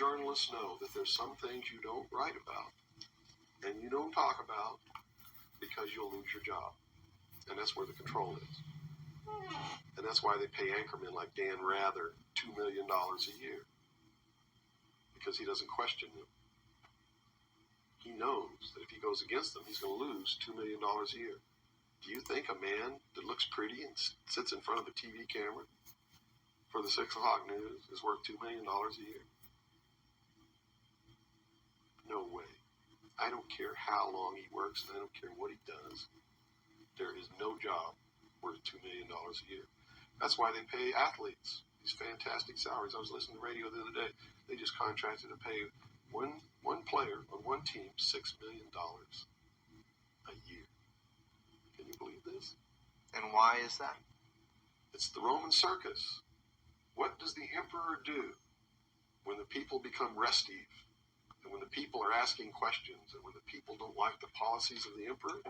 journalists know that there's some things you don't write about and you don't talk about because you'll lose your job. And that's where the control is. And that's why they pay anchormen like Dan Rather $2 million a year, because he doesn't question them. He knows that if he goes against them, he's going to lose $2 million a year. Do you think a man that looks pretty and sits in front of a TV camera for the 6 o'clock news is worth $2 million a year? No way. I don't care how long he works, and I don't care what he does. There is no job worth $2 million a year. That's why they pay athletes these fantastic salaries. I was listening to the radio the other day. They just contracted to pay one player on one team $6 million a year. Can you believe this? And why is that? It's the Roman circus. What does the emperor do when the people become restive, and when the people are asking questions, and when the people don't like the policies of the emperor?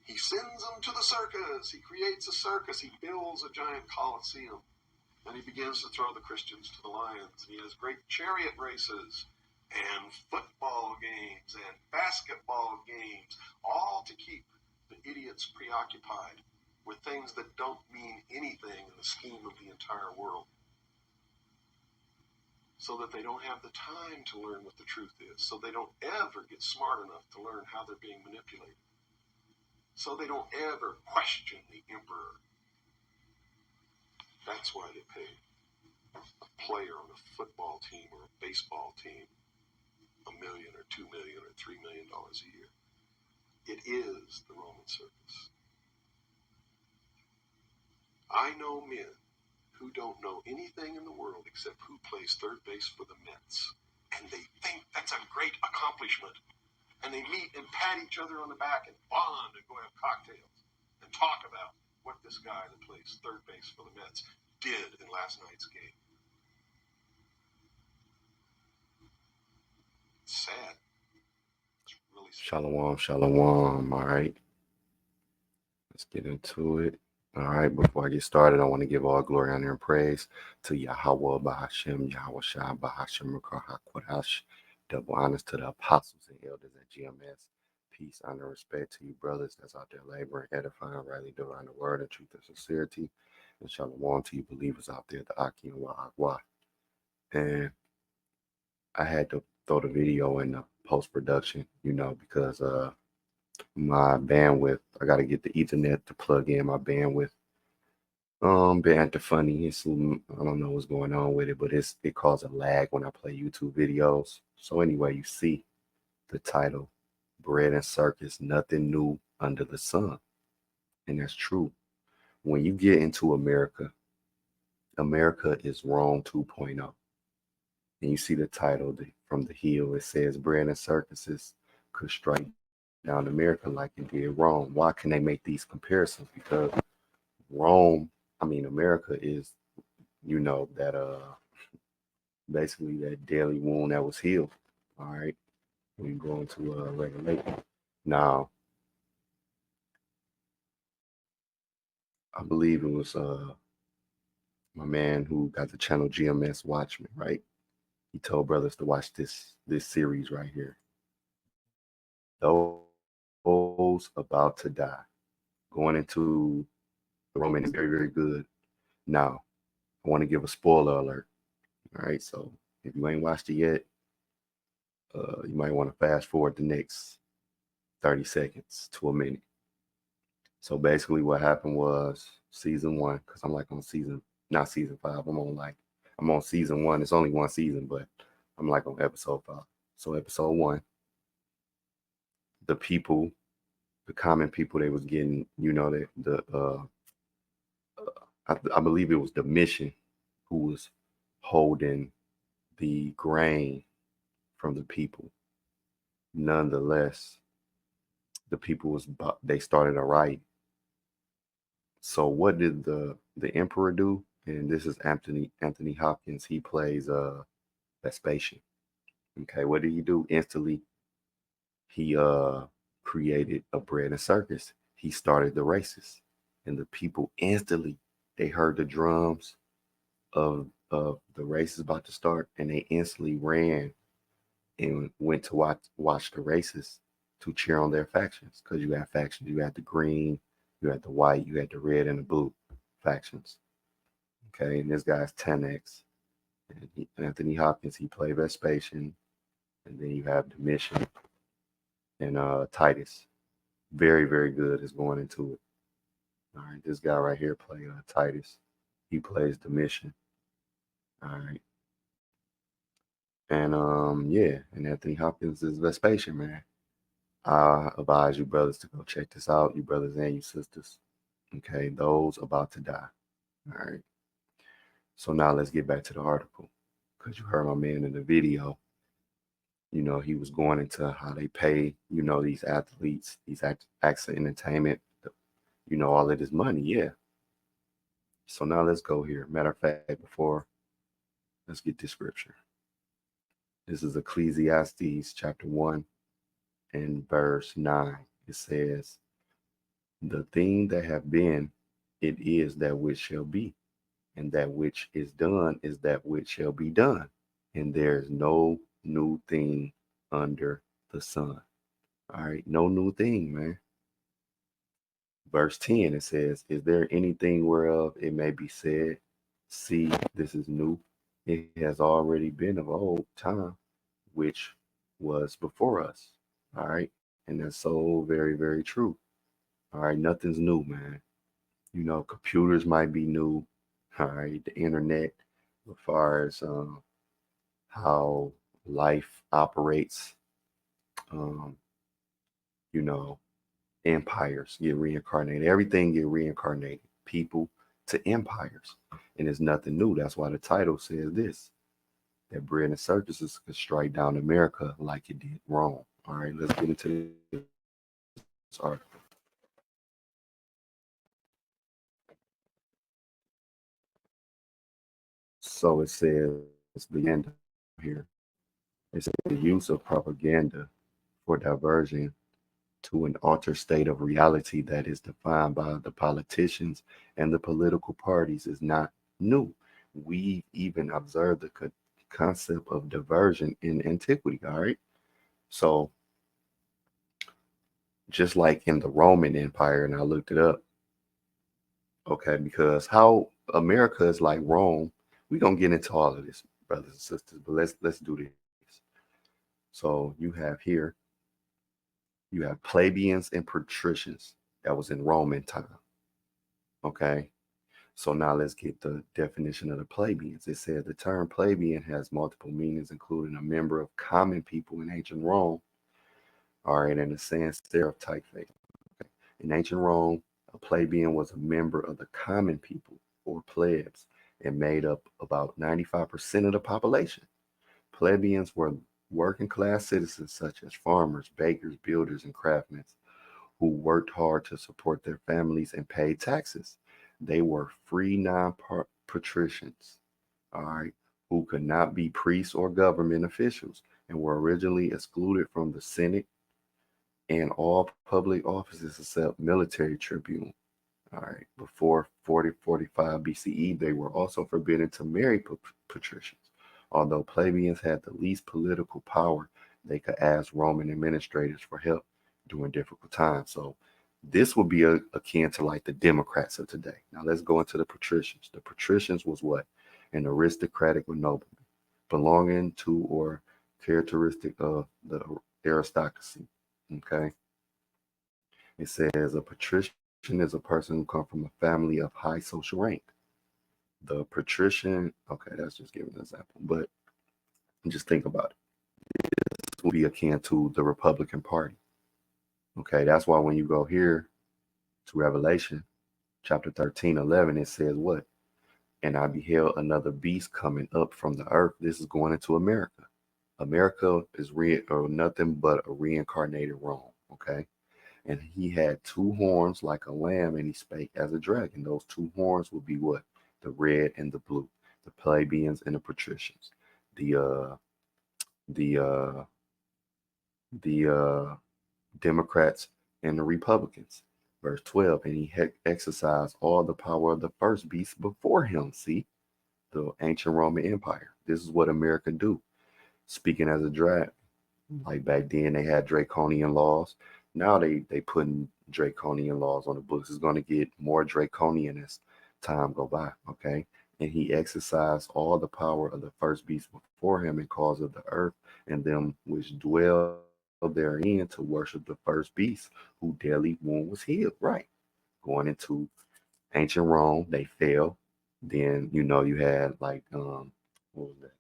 He sends them to the circus. He creates a circus. He builds a giant coliseum. And he begins to throw the Christians to the lions. He has great chariot races and football games and basketball games, all to keep the idiots preoccupied with things that don't mean anything in the scheme of the entire world, so that they don't have the time to learn what the truth is, so they don't ever get smart enough to learn how they're being manipulated, so they don't ever question the emperor. That's why they pay a player on a football team or a baseball team $1 million or $2 million or $3 million a year. It is the Roman circus. I know men who don't know anything in the world except who plays third base for the Mets, and they think that's a great accomplishment. And they meet and pat each other on the back and bond and go have cocktails and talk about what this guy that plays third base for the Mets did in last night's game. It's sad. It's really sad. Shalom, shalom. All right. Let's get into it. All right. Before I get started, I want to give all glory, honor, and praise to Yahweh, Bahashem, Yahweh Shah, Bahashem, Rakah, HaKodash. Double honors to the apostles and elders at GMS. Peace, honor, and respect to you, brothers that's out there laboring, edifying, rightly dividing the word of truth and sincerity. And shalom to you believers out there, the Aki and Wahagwa. And I had to throw the video in the post-production, because my bandwidth, I got to get the Ethernet to plug in my bandwidth. Been acting funny. I don't know what's going on with it, but it causes a lag when I play YouTube videos. So anyway, you see the title, Bread and Circus, Nothing New Under the Sun. And that's true. When you get into America, America is Rome 2.0. And you see the title from the heel, it says bread and circuses could strike down America like it did Rome. Why can they make these comparisons? Because America is, that basically that daily wound that was healed. All right. We go into regulation. Now, I believe it was my man who got the channel GMS Watchman, right? He told brothers to watch this series right here. Those about to die. Going into the Roman is very, very good. Now, I want to give a spoiler alert. All right, so if you ain't watched it yet, you might want to fast forward the next 30 seconds to a minute. So basically what happened was season 1, because I'm like on not season 5, I'm on season 1. It's only one season, but I'm like on episode 5. So episode 1, the common people they was getting, I believe it was the mission who was holding the grain from the people. Nonetheless, the people they started a riot. So what did the emperor do? And this is Anthony Hopkins. He plays Vespasian. Okay, what did he do? Instantly, he created a bread and circus. He started the races, and the people instantly they heard the drums of of the race is about to start, and they instantly ran and went to watch the races to cheer on their factions. Because you had factions, you had the green, you had the white, you had the red and the blue factions. Okay, and this guy's 10x. And Anthony Hopkins, he played Vespasian, and then you have Domitian and Titus. Very, very good is going into it. All right, this guy right here play Titus. He plays Domitian. All right, and yeah, and Anthony Hopkins is Vespasian, man. I advise you brothers to go check this out, you brothers and you sisters. Okay, those about to die. All right. So now let's get back to the article, because you heard my man in the video. He was going into how they pay, these athletes, these acts of entertainment, all of this money. Yeah. So now let's go here. Matter of fact, before, let's get this scripture. This is Ecclesiastes chapter 1 and verse 9. It says, "The thing that have been, it is that which shall be, and that which is done is that which shall be done. And there is no new thing under the sun." All right, no new thing, man. Verse 10, it says, "Is there anything whereof it may be said, see, this is new? It has already been of old time, which was before us." All right, and that's so very, very true. All right, nothing's new, man. Computers might be new. All right, the internet, as far as how life operates, um, you know, empires get reincarnated. Everything get reincarnated. People to empires. And it's nothing new. That's why the title says this, that bread and circuses could strike down America like it did Rome. All right, let's get into this article. So it says the end here. It says the use of propaganda for diversion to an altered state of reality that is defined by the politicians and the political parties is not new. We even observed the concept of diversion in antiquity. All right. So, just like in the Roman Empire, and I looked it up, okay, because how America is like Rome, we're gonna get into all of this, brothers and sisters, but let's do this. So you have here, you have plebeians and patricians. That was in Roman time. Okay. So now let's get the definition of the plebeians. It said the term plebeian has multiple meanings, including a member of common people in ancient Rome. All right, in a sense, stereotype fake. Okay. In ancient Rome, a plebeian was a member of the common people, or plebs, and made up about 95% of the population. Plebeians were working class citizens such as farmers, bakers, builders, and craftsmen who worked hard to support their families and paid taxes. They were free non-patricians, all right, who could not be priests or government officials and were originally excluded from the Senate and all public offices except military tribune. All right, before 4045 BCE, they were also forbidden to marry patricians. Although plebeians had the least political power, they could ask Roman administrators for help during difficult times. So this would be akin to like the Democrats of today. Now let's go into the patricians. The patricians was what? An aristocratic or nobleman, belonging to or characteristic of the aristocracy. Okay. It says a patrician is a person who comes from a family of high social rank. The patrician, okay, that's just giving an example, but just think about it. This will be akin to the Republican Party. Okay, that's why when you go here to Revelation chapter 13:11, it says what? "And I beheld another beast coming up from the earth." This is going into America. America is or nothing but a reincarnated Rome. Okay. "And he had two horns like a lamb, and he spake as a dragon." Those two horns would be what? The red and the blue, the plebeians and the patricians, the the uh, the Democrats and the Republicans. Verse 12, "And he exercised all the power of the first beast before him." See, the ancient Roman Empire. This is what America do. Speaking as a draft, like back then they had draconian laws. Now they putting draconian laws on the books. It's going to get more draconian as time go by. Okay, and he exercised all the power of the first beast before him in cause of the earth and them which dwell therein to worship the first beast, who daily wound was healed. Right, going into ancient Rome, they fell. Then you had like what was that?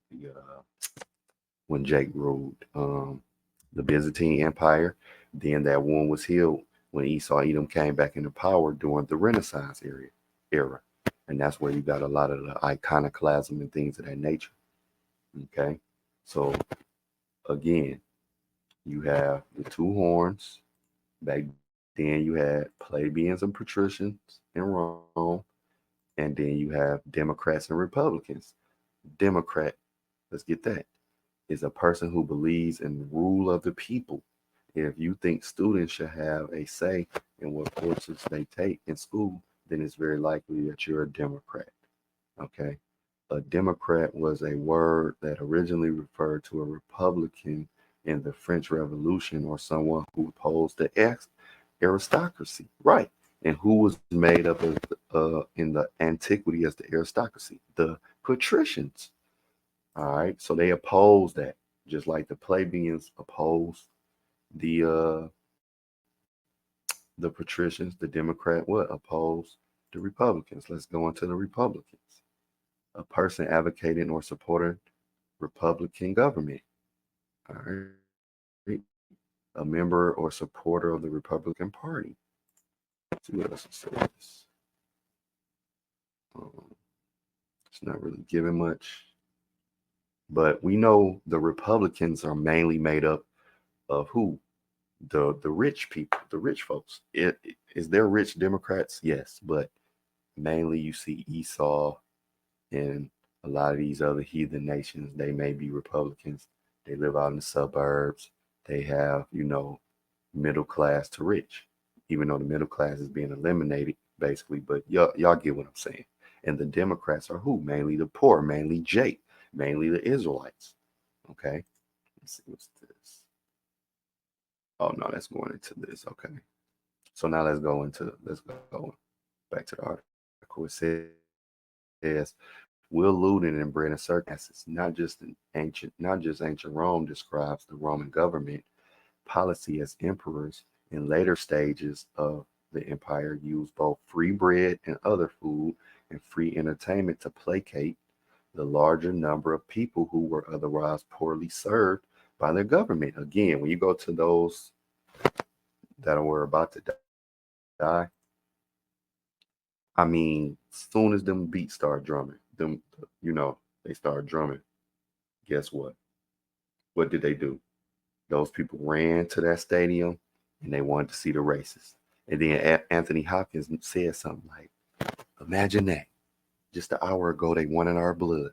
When Jake ruled the Byzantine Empire. Then that wound was healed when Esau Edom came back into power during the Renaissance era. And that's where you got a lot of the iconoclasm and things of that nature. Okay. So again, you have the two horns. Back then you had plebeians and patricians in Rome. And then you have Democrats and Republicans. Democrat, let's get that, is a person who believes in the rule of the people. If you think students should have a say in what courses they take in school, then it's very likely that you're a Democrat. Okay. A Democrat was a word that originally referred to a Republican in the French Revolution or someone who opposed the aristocracy. Right. And who was made up of in the antiquity as the aristocracy? The patricians. All right. So they opposed that, just like the plebeians opposed the the patricians, the Democrat what opposed the Republicans. Let's go into the Republicans. A person advocating or supporting Republican government. All right. A member or supporter of the Republican Party. Let's see what else it says. Um, it's not really giving much, but we know the Republicans are mainly made up of who? The rich people, the rich folks. Is there rich Democrats? Yes, but mainly you see Esau and a lot of these other heathen nations. They may be Republicans. They live out in the suburbs. They have, middle class to rich, even though the middle class is being eliminated basically. But y'all get what I'm saying. And the Democrats are who? Mainly the poor, mainly Jake, mainly the Israelites. Okay. Let's see what's this. Oh no, that's going into this. Okay. So now let's go back to the article. It says Will looting and bread and circus not just ancient Rome describes the Roman government policy as emperors in later stages of the empire used both free bread and other food and free entertainment to placate the larger number of people who were otherwise poorly served by their government. Again, when you go to those that were about to die, I mean, soon as them beats start drumming, they start drumming. Guess what? What did they do? Those people ran to that stadium and they wanted to see the races. And then Anthony Hopkins said something like, imagine that. Just an hour ago, they wanted our blood.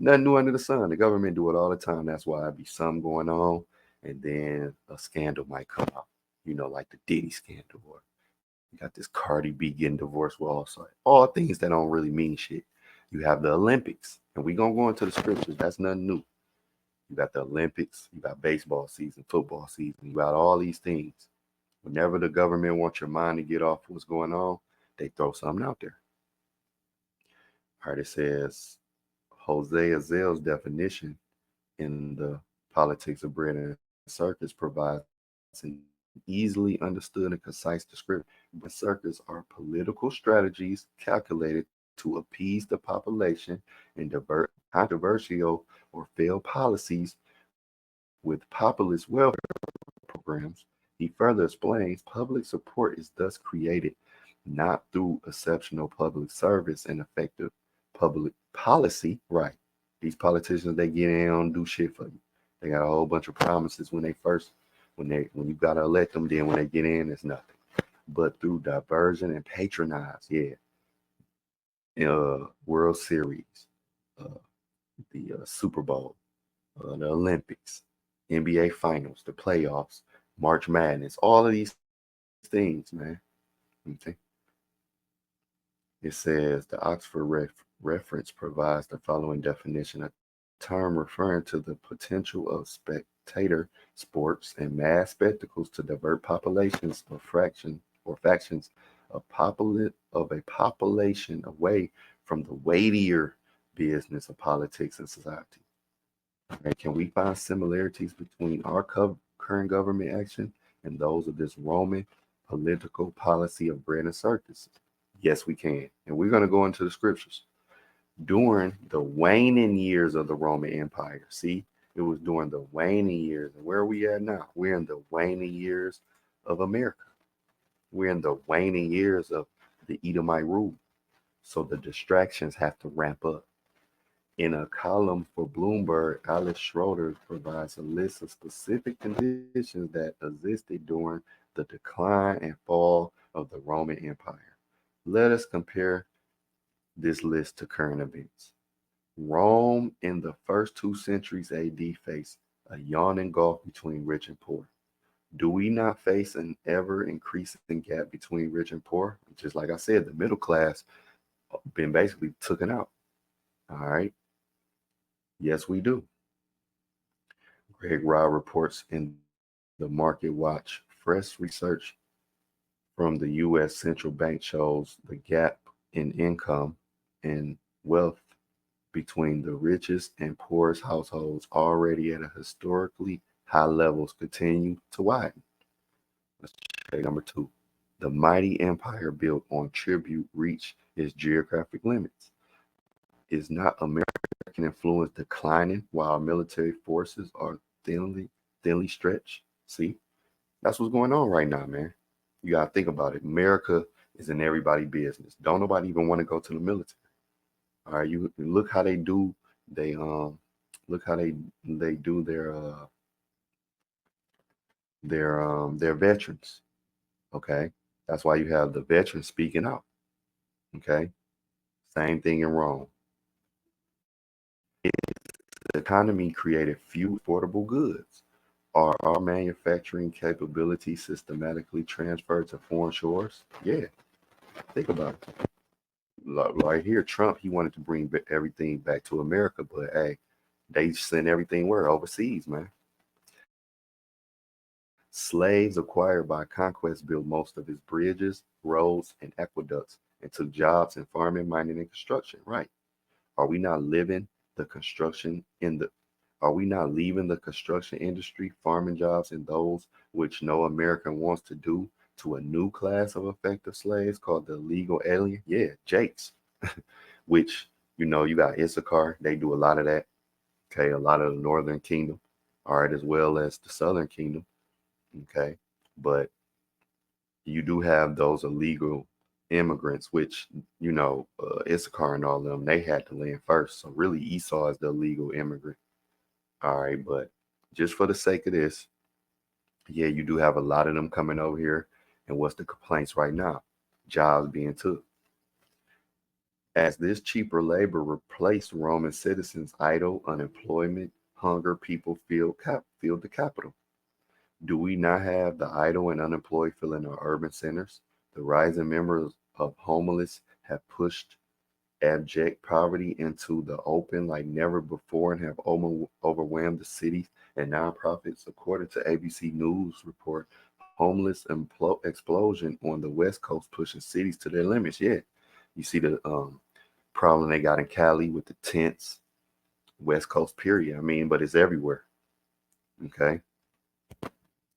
Nothing new under the sun. The government do it all the time. That's why it be something going on. And then a scandal might come out, like the Diddy scandal. Or you got this Cardi B getting divorced. Well, also all things that don't really mean shit. You have the Olympics. And we going to go into the scriptures. That's nothing new. You got the Olympics, you got baseball season, football season, you got all these things. Whenever the government wants your mind to get off what's going on, they throw something out there. All right, it says Hosea Zell's definition in the Politics of Bread and Circus provides an easily understood and concise description. Bread and circus are political strategies calculated to appease the population and divert controversial or failed policies with populist welfare programs. He further explains public support is thus created not through exceptional public service and effective public policy. Right. These politicians, they get in and do shit for you. They got a whole bunch of promises when you gotta elect them, then when they get in, it's nothing. But through diversion and patronize, yeah. World Series, uh, the Super Bowl, the Olympics, NBA Finals, the playoffs, March Madness, all of these things, man. Okay. It says the Oxford reference provides the following definition: a term referring to the potential of spectator sports and mass spectacles to divert populations or factions of a population away from the weightier business of politics and society. And can we find similarities between our current government action and those of this Roman political policy of bread and circuses? Yes, we can. And we're going to go into the scriptures. During the waning years of the Roman Empire, see, it was during the waning years. And where are we at now? We're in the waning years of America. We're in the waning years of the Edomite rule. So the distractions have to ramp up. In a column for Bloomberg, Alice Schroeder provides a list of specific conditions that existed during the decline and fall of the Roman Empire. Let us compare this list to current events. Rome in the first 2 centuries AD faced a yawning gulf between rich and poor. Do we not face an ever increasing gap between rich and poor? Just like I said, the middle class been basically taken out. All right. Yes, we do. Greg Rao reports in the Market Watch fresh research from the U.S. Central Bank shows the gap in income and wealth between the richest and poorest households already at a historically high levels continue to widen. Let's check number 2. The mighty empire built on tribute reached its geographic limits. Is not American influence declining while military forces are thinly stretched? See, that's what's going on right now, man. You gotta think about it. America is in everybody's business. Don't nobody even want to go to the military. All right, you look how they do. They look how they do their veterans. Okay, that's why you have the veterans speaking out. Okay, same thing in Rome. The economy created few affordable goods. Are our manufacturing capabilities systematically transferred to foreign shores? Yeah, think about it. Right here, Trump, he wanted to bring everything back to America, but hey, they send everything where? Overseas, man. Slaves acquired by conquest built most of his bridges, roads, and aqueducts and took jobs in farming, mining, and construction. Right. Are we not living the construction in the are we not leaving the construction industry, farming jobs, and those which no American wants to do to a new class of effective slaves called the legal alien? Yeah, Jakes, which, you got Issachar. They do a lot of that. Okay, a lot of the Northern Kingdom, all right, as well as the Southern Kingdom. Okay, but you do have those illegal immigrants, which, Issachar and all of them, they had to land first. So really, Esau is the illegal immigrant. All right, but just for the sake of this, yeah, you do have a lot of them coming over here. And what's the complaints right now? Jobs being took. As this cheaper labor replaced Roman citizens' idle unemployment, hunger, people filled the capital. Do we not have the idle and unemployed filling our urban centers? The rising numbers of homeless have pushed abject poverty into the open like never before and have overwhelmed the cities and nonprofits. According to ABC News report, homeless explosion on the West Coast pushing cities to their limits. Yeah, you see the problem they got in Cali with the tents, West Coast period. I mean, but it's everywhere. Okay,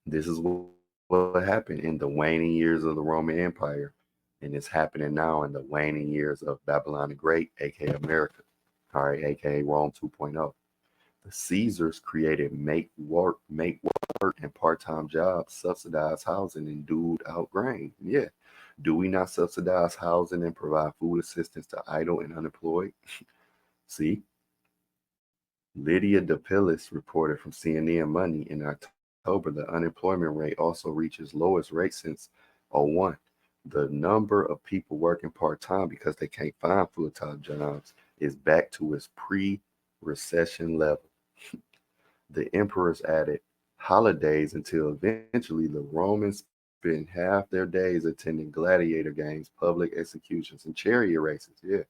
this is what happened in the waning years of the Roman Empire, and it's happening now in the waning years of Babylon the Great, aka America. All right, aka Rome 2.0. The Caesars created make work, and part-time jobs, subsidized housing, and dude out grain. Yeah. Do we not subsidize housing and provide food assistance to idle and unemployed? See, Lydia DePillis reported from CNN Money in October the unemployment rate also reaches lowest rate since '01. The number of people working part-time because they can't find full-time jobs is back to its pre-recession level. The emperors added holidays until eventually the Romans spent half their days attending gladiator games, public executions, and chariot races. Yeah.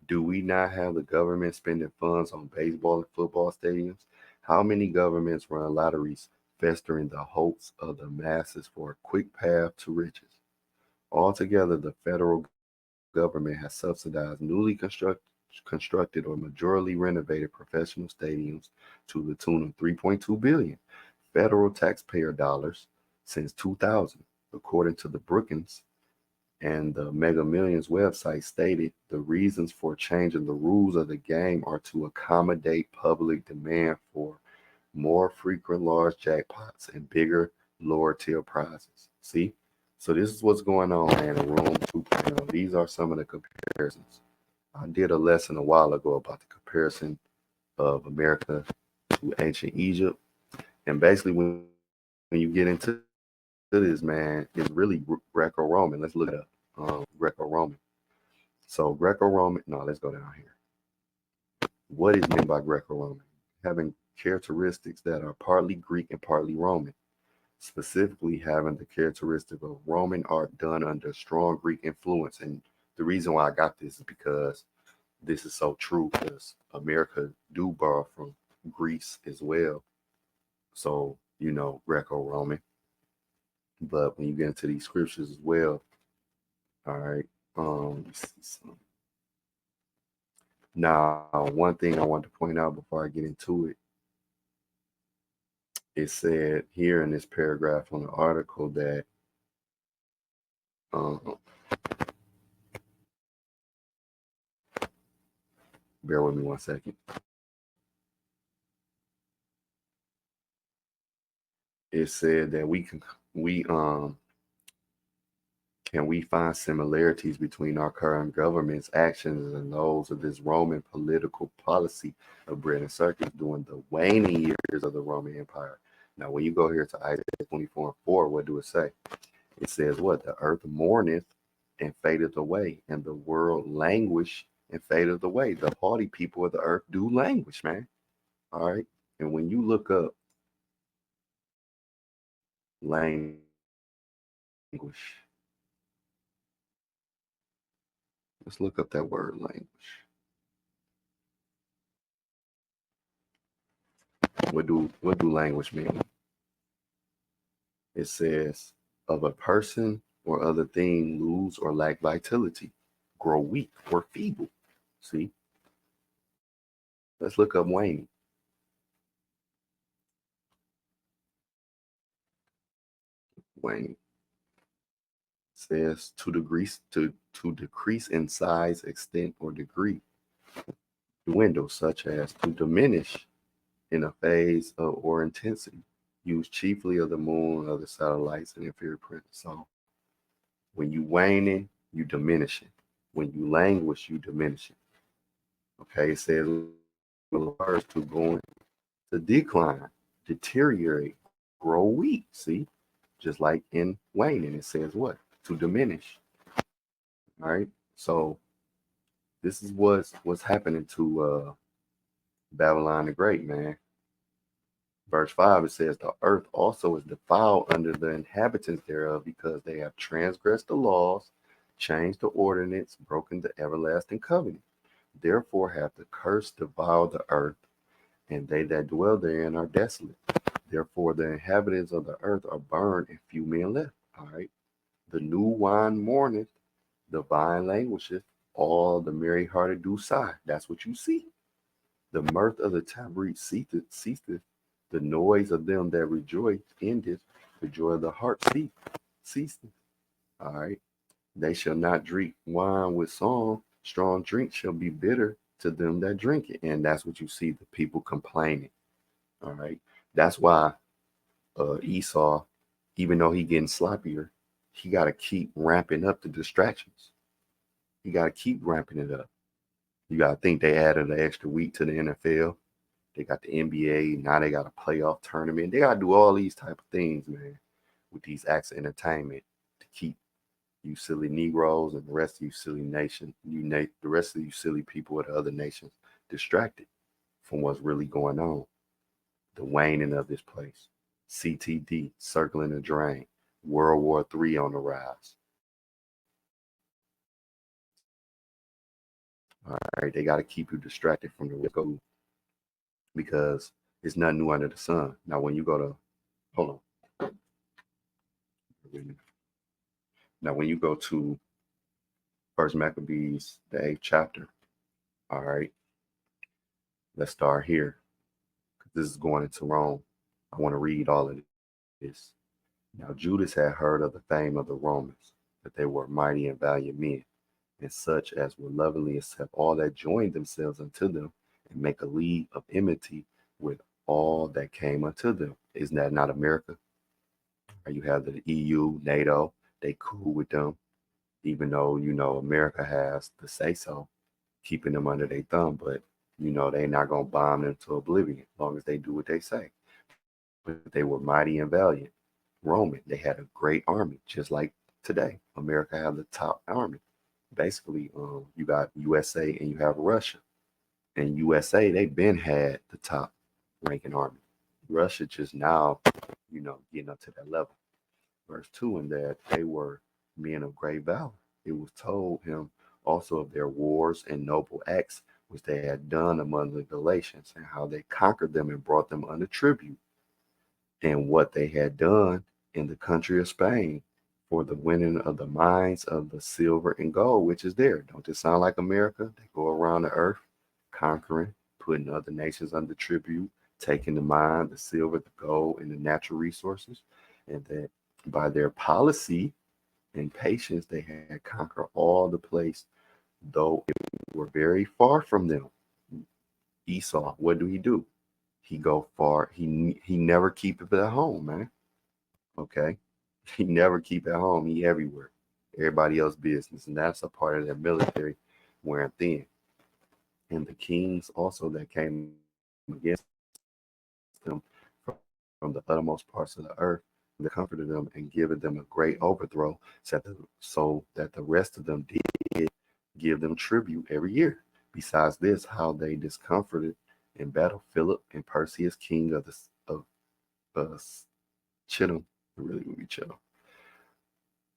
Do we not have the government spending funds on baseball and football stadiums? How many governments run lotteries festering the hopes of the masses for a quick path to riches? Altogether, the federal government has subsidized newly constructed or majorly renovated professional stadiums to the tune of 3.2 billion federal taxpayer dollars since 2000, according to the Brookings and the Mega Millions website stated the reasons for changing the rules of the game are to accommodate public demand for more frequent large jackpots and bigger lower tier prizes. See? So this is what's going on, man, in Room 2.0. These are some of the comparisons. I did a lesson a while ago about the comparison of America to ancient Egypt. And basically, when you get into this, man, it's really Greco-Roman. Let's look it up. Greco-Roman. So Greco-Roman, no, let's go down here. What is meant by Greco-Roman? Having characteristics that are partly Greek and partly Roman, specifically having the characteristic of Roman art done under strong Greek influence. And the reason why I got this is because this is so true because America do borrow from Greece as well. So, Greco-Roman. But when you get into these scriptures as well, all right. Now, one thing I want to point out before I get into it, it said here in this paragraph on the article that um, bear with me one second. It said that can we find similarities between our current government's actions and those of this Roman political policy of Britain and Circus during the waning years of the Roman Empire? Now, when you go here to Isaiah 24:4, what do it say? It says what? The earth mourneth and fadeth away, and the world languish and fadeth away. The haughty people of the earth do languish, man. All right. And when you look up languish, let's look up that word language. What do language mean? It says of a person or other thing lose or lack vitality, grow weak or feeble. See? Let's look up waning. Waning says to decrease in size, extent, or degree. Dwindle, such as to diminish in a phase or intensity. Used chiefly of the moon, other satellites, and inferior planets. So when you waning, you diminishing. When you languish, you diminishing. Okay, it says refers to going to decline, deteriorate, grow weak. See, just like in waning, it says what? To diminish. All right. So this is what's happening to Babylon the Great, man. Verse 5, it says, the earth also is defiled under the inhabitants thereof, because they have transgressed the laws, changed the ordinance, broken the everlasting covenant. Therefore hath the curse devoured the earth, and they that dwell therein are desolate. Therefore the inhabitants of the earth are burned, and few men left. All right. The new wine mourneth, the vine languisheth, all the merry hearted do sigh. That's what you see. The mirth of the tabrete ceaseth, the noise of them that rejoice endeth, the joy of the heart ceaseth. All right. They shall not drink wine with song. Strong drink shall be bitter to them that drink it. And that's what you see the people complaining. All right. That's why Esau, even though he getting sloppier, he got to keep ramping up the distractions. He got to keep ramping it up. You got to think they added an extra week to the NFL. They got the NBA. Now they got a playoff tournament. They got to do all these type of things, man, with these acts of entertainment to keep you silly Negroes and the rest of you silly nation, the rest of you silly people of the other nations distracted from what's really going on. The waning of this place. CTD, circling the drain. World War III on the rise. All right, they got to keep you distracted from the go because it's nothing new under the sun. Now, when you go to, hold on. Now, when you go to First Maccabees, the 8th chapter, all right, let's start here. This is going into Rome. I want to read all of this. Now, Judas had heard of the fame of the Romans, that they were mighty and valiant men, and such as were lovely, except all that joined themselves unto them, and make a league of enmity with all that came unto them. Isn't that not America? Or you have the EU, NATO, they cool with them, even though, America has the say so, keeping them under their thumb, but, they're not going to bomb them to oblivion as long as they do what they say. But they were mighty and valiant. Roman, they had a great army, just like today. America have the top army. Basically, you got USA and you have Russia. And USA, they've been had the top ranking army. Russia just now, getting up to that level. Verse 2, in that they were men of great valor. It was told him also of their wars and noble acts which they had done among the Galatians, and how they conquered them and brought them under tribute, and what they had done in the country of Spain for the winning of the mines of the silver and gold, which is there. Don't this sound like America? They go around the earth conquering, putting other nations under tribute, taking the mine, the silver, the gold, and the natural resources. And that by their policy and patience, they had conquered all the place, though it were very far from them. Esau, what do? He go far. He never keep it at home, man. Okay, he never keep at home. He everywhere. Everybody else business, and that's a part of their military wearing thin. And the kings also that came against them from the uttermost parts of the earth, they comforted them and given them a great overthrow, so that the rest of them did give them tribute every year. Besides this, how they discomforted in battle Philip and Perseus, king of uh, Chittim, really would be Chittim,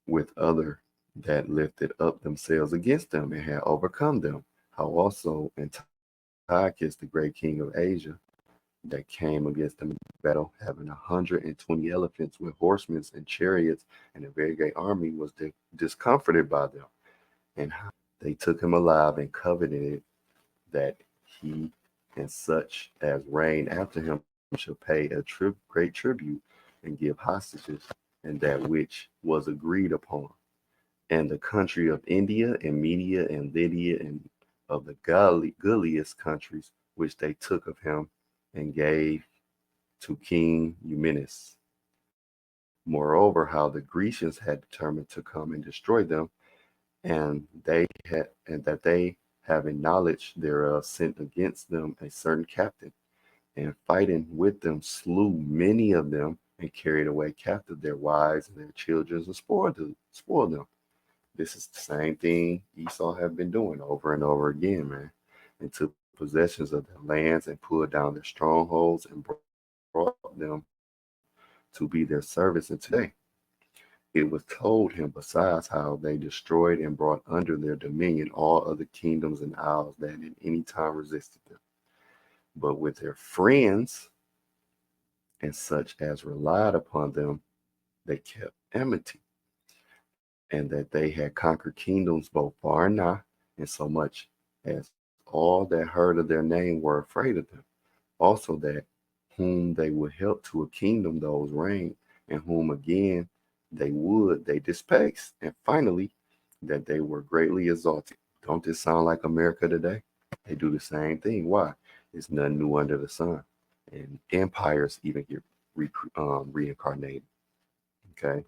with other that lifted up themselves against them and had overcome them. How also Antiochus, the great king of Asia, that came against them in battle, having 120 elephants with horsemen and chariots, and a very great army, was discomforted by them. And how they took him alive and coveted it, that he and such as reign after him shall pay a great tribute and give hostages, and that which was agreed upon. And the country of India and Media and Lydia and of the Gulliest countries, which they took of him and gave to King Eumenes. Moreover, how the Grecians had determined to come and destroy them, and that they, having knowledge thereof, sent against them a certain captain, and fighting with them slew many of them, and carried away captive their wives and their children, and spoiled them. This is the same thing Esau have been doing over and over again, man. And took possessions of their lands and pulled down their strongholds and brought them to be their servants. And today it was told him besides how they destroyed and brought under their dominion all other kingdoms and isles that at any time resisted them. But with their friends and such as relied upon them, they kept enmity, and that they had conquered kingdoms both far and nigh, and so much as all that heard of their name were afraid of them. Also that whom they would help to a kingdom those reigned, and whom again they displaced. And finally, that they were greatly exalted. Don't this sound like America today? They do the same thing. Why? It's nothing new under the sun. And empires even get reincarnated. Okay.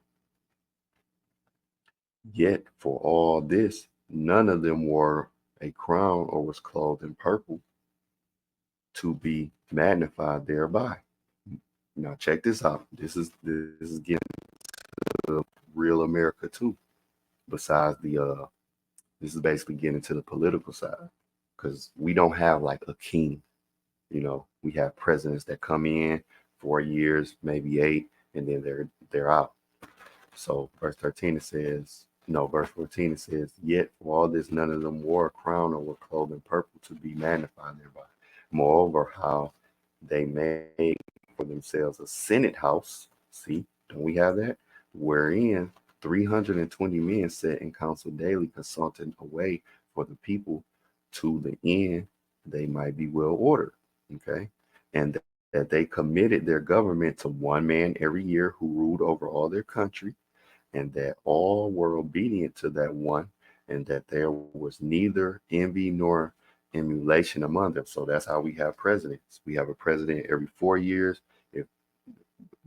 Yet for all this, none of them wore a crown or was clothed in purple to be magnified thereby. Now check this out. This is getting to real America too. Besides this is basically getting to the political side, because we don't have like a king. We have presidents that come in 4 years, maybe 8, and then they're out. So verse 13 it says, No, verse 14 it says, "Yet for all this none of them wore a crown or were clothed in purple to be magnified thereby. Moreover, how they made for themselves a senate house." See, don't we have that? Wherein 320 men sat in council daily, consulting a way for the people to the end they might be well ordered. Okay. And that they committed their government to one man every year who ruled over all their country, and that all were obedient to that one, and that there was neither envy nor emulation among them. So that's how we have presidents. We have a president every 4 years, if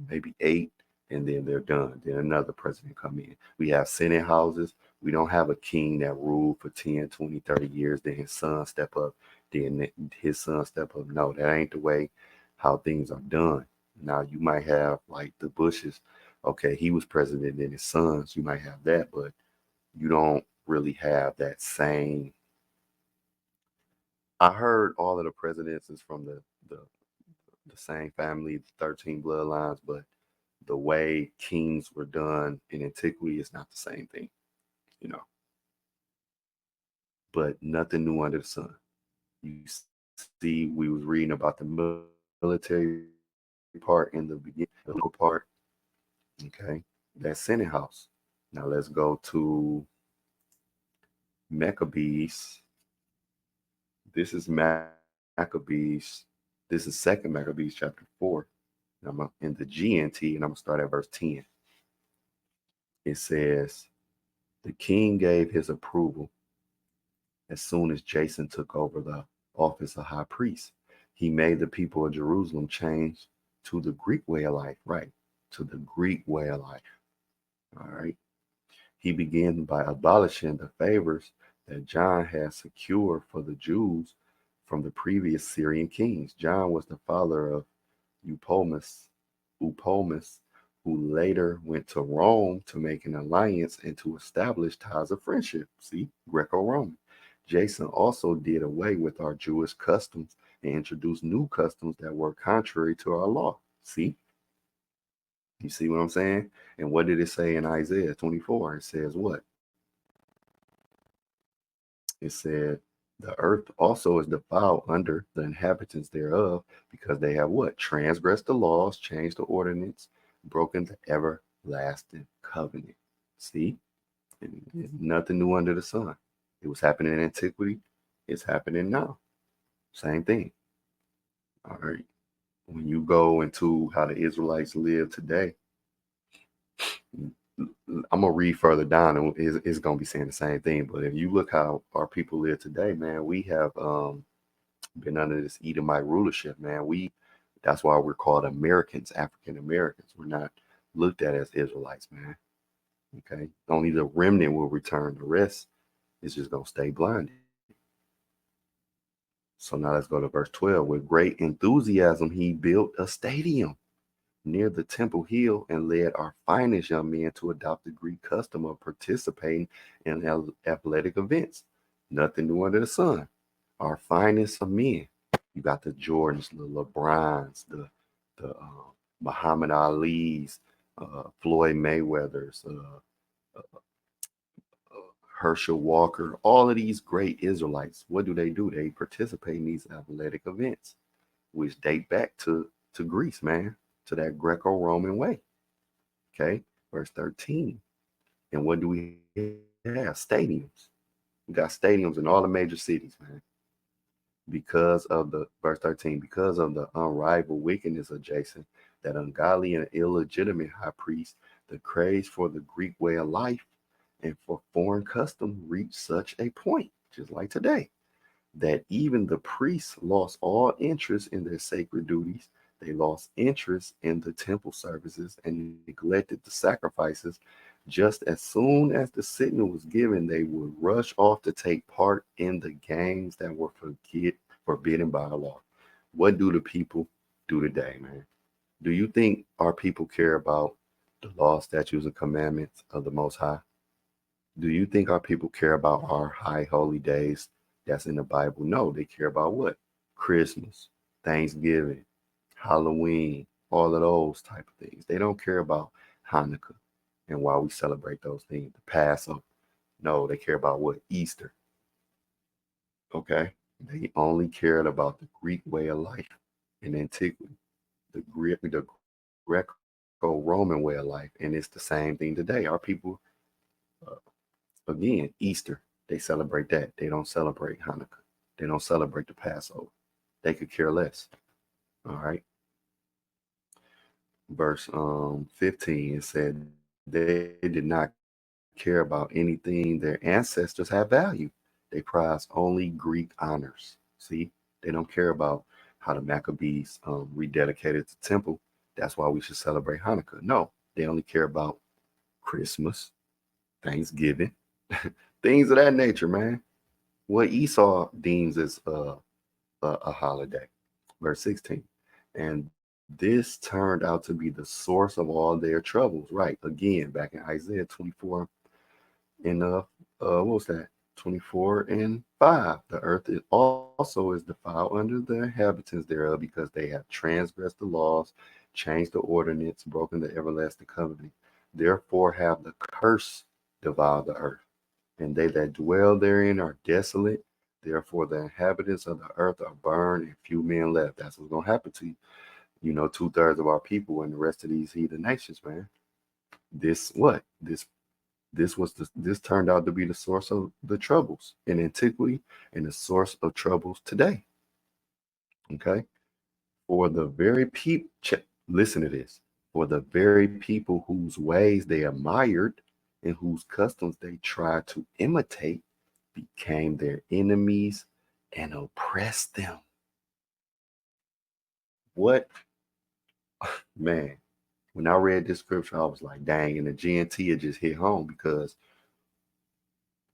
maybe eight, and then they're done. Then another president come in. We have senate houses. We don't have a king that ruled for 10, 20, 30 years, then his son step up, then his son step up. No, that ain't the way how things are done. Now you might have like the Bushes. Okay, he was president, then his sons. You might have that, but you don't really have that same. I heard all of the presidents is from the same family, the 13 bloodlines, but the way kings were done in antiquity is not the same thing, you know. But nothing new under the sun. You see, we was reading about the military part in the beginning, the political part, okay, that Senate house. Now let's go to Maccabees. This is Maccabees. This is Second Maccabees chapter 4. I'm in the GNT, and I'm gonna start at verse 10. It says, "The king gave his approval as soon as Jason took over the office of high priest. He made the people of Jerusalem change to the Greek way of life, right? To the Greek way of life. All right. He began by abolishing the favors that John had secured for the Jews from the previous Syrian kings. John was the father of Eupolemus, who later went to Rome to make an alliance and to establish ties of friendship. See, Greco-Roman. Jason also did away with our Jewish customs and introduced new customs that were contrary to our law. See, you see what I'm saying? And what did it say in Isaiah 24? It says what? It said, "The earth also is defiled under the inhabitants thereof, because they have what? Transgressed the laws, changed the ordinance, broken the everlasting covenant." See? Nothing new under the sun. It was happening in antiquity. It's happening now. Same thing. All right. When you go into how the Israelites live today, I'm gonna read further down, and it's gonna be saying the same thing. But if you look how our people live today, man, we have been under this Edomite rulership, man. That's why we're called Americans, African Americans. We're not looked at as Israelites, man. Okay, only the remnant will return. The rest is just gonna stay blinded. So now let's go to verse 12. With great enthusiasm, he built a stadium near the Temple Hill and led our finest young men to adopt the Greek custom of participating in athletic events. Nothing new under the sun. Our finest of men. You got the Jordans, the LeBrons, the Muhammad Ali's, Floyd Mayweather's, Herschel Walker, all of these great Israelites. What do? They participate in these athletic events, which date back to Greece, man, to that Greco-Roman way. Okay, verse 13. And what do we have? Stadiums. We got stadiums in all the major cities, man. Because of the verse 13, because of the unrivaled wickedness of Jason, that ungodly and illegitimate high priest, the craze for the Greek way of life and for foreign custom reached such a point, just like today, that even the priests lost all interest in their sacred duties. They lost interest in the temple services and neglected the sacrifices. Just as soon as the signal was given, they would rush off to take part in the games that were forbidden by law. What do the people do today, man? Do you think our people care about the law, statutes, and commandments of the Most High? Do you think our people care about our high holy days that's in the Bible? No, they care about what? Christmas, Thanksgiving, Halloween, all of those type of things. They don't care about Hanukkah and why we celebrate those things, the Passover. No, they care about what? Easter. Okay? They only cared about the Greek way of life in antiquity, the Greco-Roman way of life, and it's the same thing today. Our people, uh, again, Easter, they celebrate that. They don't celebrate Hanukkah. They don't celebrate the Passover. They could care less. All right. Verse 15, it said they did not care about anything their ancestors had valued. They prize only Greek honors. See, they don't care about how the Maccabees rededicated the temple. That's why we should celebrate Hanukkah. No, they only care about Christmas, Thanksgiving, things of that nature, man. What Esau deems as a holiday. Verse 16. And this turned out to be the source of all their troubles. Right. Again, back in Isaiah 24 and what was that? 24 and 5. The earth is also is defiled under the inhabitants thereof because they have transgressed the laws, changed the ordinance, broken the everlasting covenant. Therefore have the curse devoured the earth, and they that dwell therein are desolate. Therefore the inhabitants of the earth are burned, and few men left. That's what's gonna happen to you. You know, 2/3 of our people and the rest of these heathen nations, man. This what? This turned out to be the source of the troubles in antiquity and the source of troubles today. Okay. For the very people, listen to this. For the very people whose ways they admired and whose customs they tried to imitate became their enemies and oppressed them. What, man? When I read this scripture, I was like, dang, and the GNT had just hit home because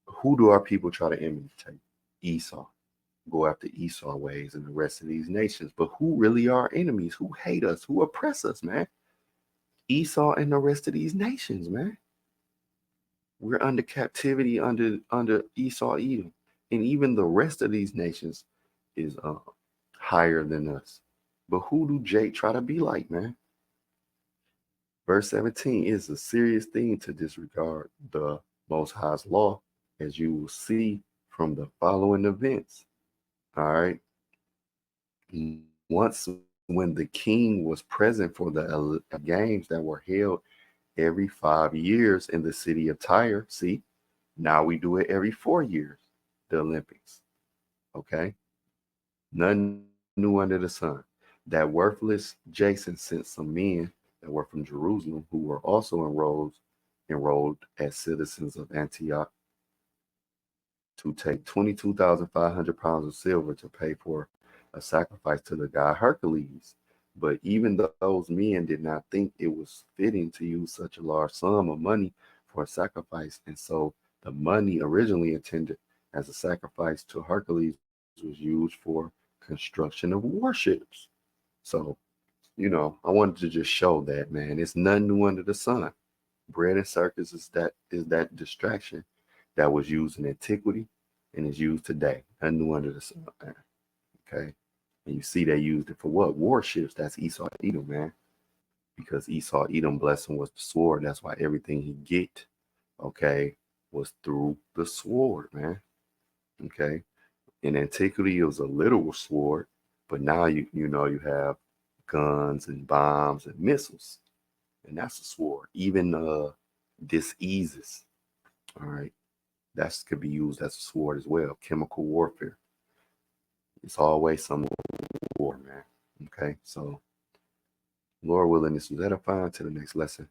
who do our people try to imitate? Esau. Go after Esau ways and the rest of these nations. But who really are enemies? Who hate us? Who oppress us, man? Esau and the rest of these nations, man. We're under captivity under Esau, Edom, and even the rest of these nations is higher than us. But who do Jake try to be like, man? Verse 17 is a serious thing to disregard the Most High's law, as you will see from the following events. All right. Once, when the king was present for the games that were held every 5 years in the city of Tyre, see, now we do it every 4 years, the Olympics. Okay. None new under the sun. That worthless Jason sent some men that were from Jerusalem who were also enrolled as citizens of Antioch to take 22,500 pounds of silver to pay for a sacrifice to the god Hercules. But even those men did not think it was fitting to use such a large sum of money for a sacrifice. And so the money originally intended as a sacrifice to Hercules was used for construction of warships. So, I wanted to just show that, man, it's nothing new under the sun. Bread and circus is that distraction that was used in antiquity and is used today. Nothing new under the sun, man. Okay. And you see they used it for what? Warships. That's Esau Edom, man. Because Esau Edom blessing was the sword. That's why everything he get, okay, was through the sword, man. Okay. In antiquity, it was a literal sword, but now you have guns and bombs and missiles, and that's a sword. Even diseases, all right, that could be used as a sword as well. Chemical warfare. It's always some war, man. Okay, so Lord willing, this was edifying. To the next lesson.